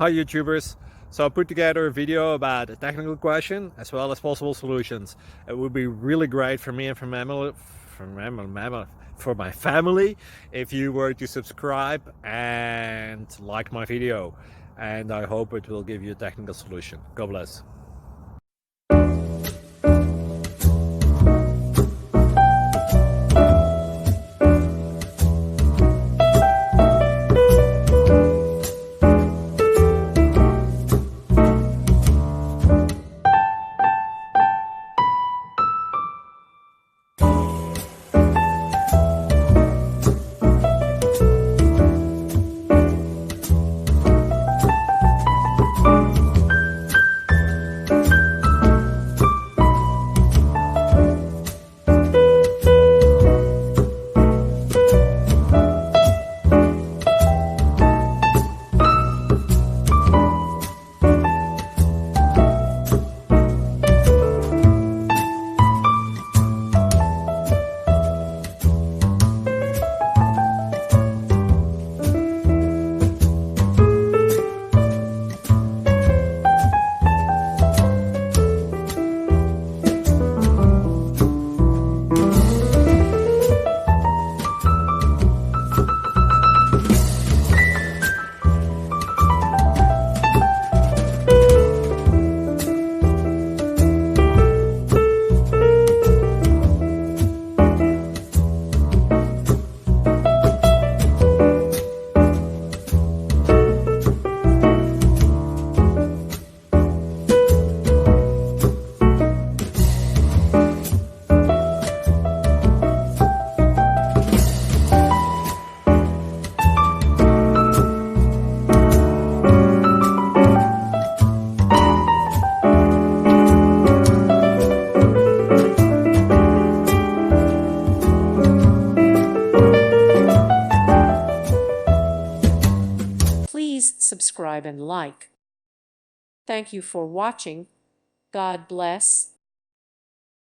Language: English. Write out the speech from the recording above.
Hi YouTubers! So I put together a video about a technical question as well as possible solutions. It would be really great for me and for my family if you were to subscribe and like my video, and I hope it will give you a technical solution. God bless. Please subscribe and like. Thank you for watching. God bless.